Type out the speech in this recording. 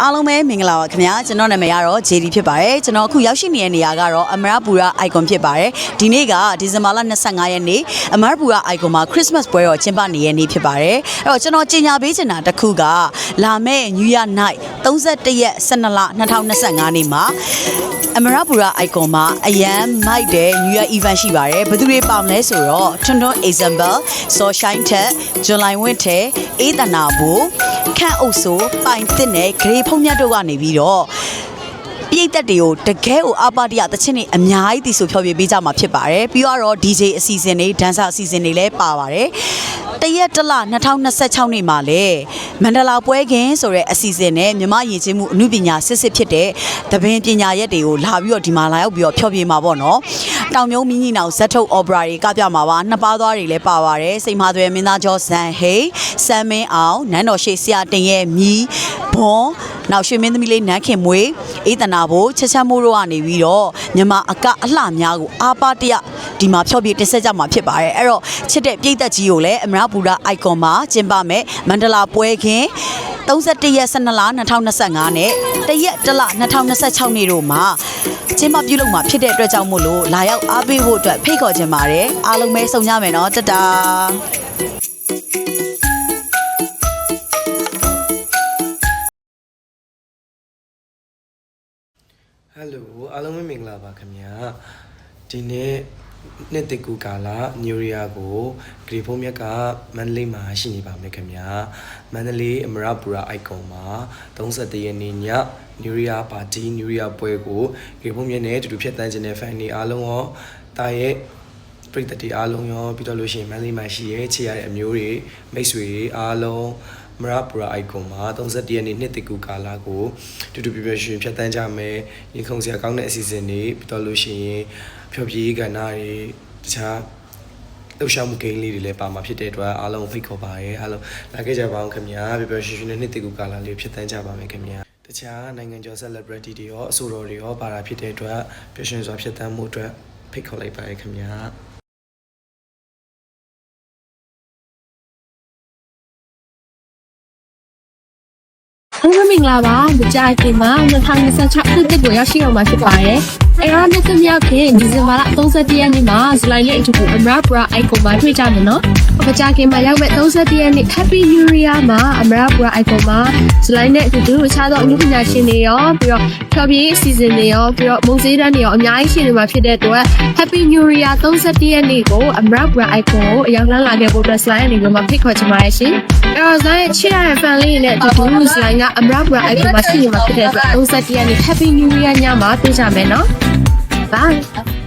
အားလုံးပဲမင်္ဂလာပါခင်ဗျာကျွန်တော်နာမည်ကတော့ JD ဖြစ်ပါတယ်ကျွန်တော်အခုရောက်ရှိနေတဲ့နေရာကတော့အမရပူရ icon ဖြစ်ပါတယ်ဒီနေ့ကဒီဇင်ဘာလ25ရက်နေ့အမရပူရ icon မှာ Christmas ပွဲတော်ကျင်းပနေတဲ့နေ့ဖြစ်ပါတယ်အဲ့တော့ကျွန်တော်ကြေညာပေးချင်တာတစ်ခုကလာမယ့် New Year Night 31ရက်12လ2025နေ့မှာအမရပူရ icon မှာအရန်မိုက်တဲ့ New Year event ရှိပါတယ်ဘယ်သူတွေပါမလဲဆိုတော့ထွန်းထွန်း example စော်ရှိုင်းထက်ဇွန်လိုင်ဝင့်ထဲအေးတနာဘူခန့်အုပ်ဆိုပိုင်တစ်နဲ့ဂရေဖုံးမြတ်တို့ကနေပြီးတော့ပြိတ်သက်တွေကိုတကယ်ကိုအပါတရတချင်းတွေအများကြီးတီဆိုဖျော်ဖြေပေးကြမှာဖြစ်ပါတယ်ပြီးတော့ DJ အစီအစဉ်တွေ dancer အစီအစဉ်တွေလည်းပါပါတယ်တရက်တလ2026နှစ်မှာလေမန္တလာပွဲခင်ဆိုတဲ့အစီအစဉ်နဲ့မြမယဉ်ကျေးမှုအမှုပညာစစ်စစ်ဖြစ်တဲ့သဘင်ပညာရက်တွေကိုလာပြီးတော့ဒီမှာလာရောက်ပြီးတော့ဖျော်ဖြေမှာပေါ့နော်တောင်မြုံမြင်းကြီးနောင်ဇက်ထုတ် opera တွေကပြမှာပါနှစ်ပါးသွားတွေလည်းပါပါတယ်စိန်မာသွဲမင်းသားကျော်ဇန်ဟိတ်စမ်းမင်းအောင်နန်းတော်ရှိဆရာတင်ရဲ့မြီးဘွန်နောက်ရွှေမင်းသမီးလေးနန်းခင်မွေအေးတနာဘိုချက်ချက်မိုးတို့ကနေပြီးတော့မြမအကအလှများကိုအာပါတရဒီမှာဖျော်ဖြေတင်ဆက်ကြမှာဖြစ်ပါတယ်အဲ့တော့ချစ်တဲ့ပြည်သက်ကြီးကိုလည်းအမရပူရ icon မှာကျင်းပမယ်မန္တလာပွဲခင်31ရက်12လ2025နဲ့တရက်တလ2026နေ့တို့မှာကျင်းပပြုလုပ်မှာဖြစ်တဲ့အတွက်ကြောင့်မို့လို့လာရောက်အားပေးဖို့အတွက်ဖိတ်ခေါ်ချင်ပါတယ်အားလုံးပဲစုံကြမယ်နော်တတာဟယ်လိုအားလုံးပဲမင်္ဂလာပါခင်ဗျာဒီနေ့နှစ်တကူကာလညူရီယာကိုဂရီဖုံးမြက်ကမန္တလေးမှာရှိနေပါမယ်ခင်ဗျာမန္တလေးအမရပူရ icon မှာ31ရက်နေ့ညညူရီယာပါတီညူရီယာပွဲကိုဂရီဖုံးမြက်နဲ့တူတူဖြတ်တန်းခြင်းတဲ့ fan တွေအားလုံးရောတာရဲ့ပရိသတ်တွေအားလုံးရောပြီးတော့လို့ရှိရင်မန္တလေးမှာရှိရဲ့ချစ်ရတဲ့အမျိုးတွေမိတ်ဆွေတွေအားလုံးမရပူရ icon မှာ31ရက်နေ့နှစ်တကူကာလကိုတူတူပြပြရွှင်ဖြတ်တန်းကြမယ်ရင်ခုန်စရာကောင်းတဲ့အစီအစဉ်တွေပြီးတော့လို့ရှိရင်ဖျော်ဖြေကဏ္ဍတွေတခြားလှူရှာမှုဂိမ်းလေးတွေလည်းပါမှာဖြစ်တဲ့အတွက်အားလုံးဖိတ်ခေါ်ပါရယ်အားလုံးလာခဲ့ကြပါအောင်ခင်ဗျာပြပြရွှင်ရွှင်နဲ့နှစ်တကူကာလလေးဖြတ်တန်းကြပါမယ်ခင်ဗျာတခြားနိုင်ငံကျော် celebrity တွေရောအဆိုတော်တွေရောပါတာဖြစ်တဲ့အတွက်ပျော်ရွှင်စွာဖြတ်တန်းမှုအတွက်ဖိတ်ခေါ်လိုက်ပါရယ်ခင်ဗျာမင်္ဂလာပါကြိုက်တင်မှာ2026နှစ်ကိုရောက်ရှိတော့မှာဖြစ်ပါတယ်။အဲတော့နှစ်မြောက်ခင်ဒီဇင်ဘာလ31ရက်နေ့မှာဇူလိုင်လအထူးအမရပူရ icon မှာတွေ့ကြမယ်နော်။မကြခင်မှာရောက်မဲ့31ရက်နေ့ Happy New Year မှာအမရပူရ icon မှာဇူလိုင်နဲ့အထူးအခြားသောအမှုပညာရှင်တွေရောပြီးတော့ဖျော်ဖြေအစီအစဉ်တွေရောပြီးတော့မုံစည်းတန်းတွေရောအများကြီးရှင်နေမှာဖြစ်တဲ့အတွက် Happy New Year 31ရက်နေ့ကိုအမရပူရ icon ကိုအရောက်လန်းလာခဲ့ဖို့အတွက်ဇူလိုင်အနေနဲ့မှာဖိတ်ခေါ်ချင်ပါတယ်ရှင်။အဲတော့ဇိုင်းချစ်ရတဲ့ fan လေးနဲ့ဒီဇူလိုင်ကအမရပူရ icon မှာရှိနေမှာဖြစ်တဲ့အတွက်31ရက်နေ့ Happy New Year ညမှာတွေ့ကြမယ်နော်။ Bye.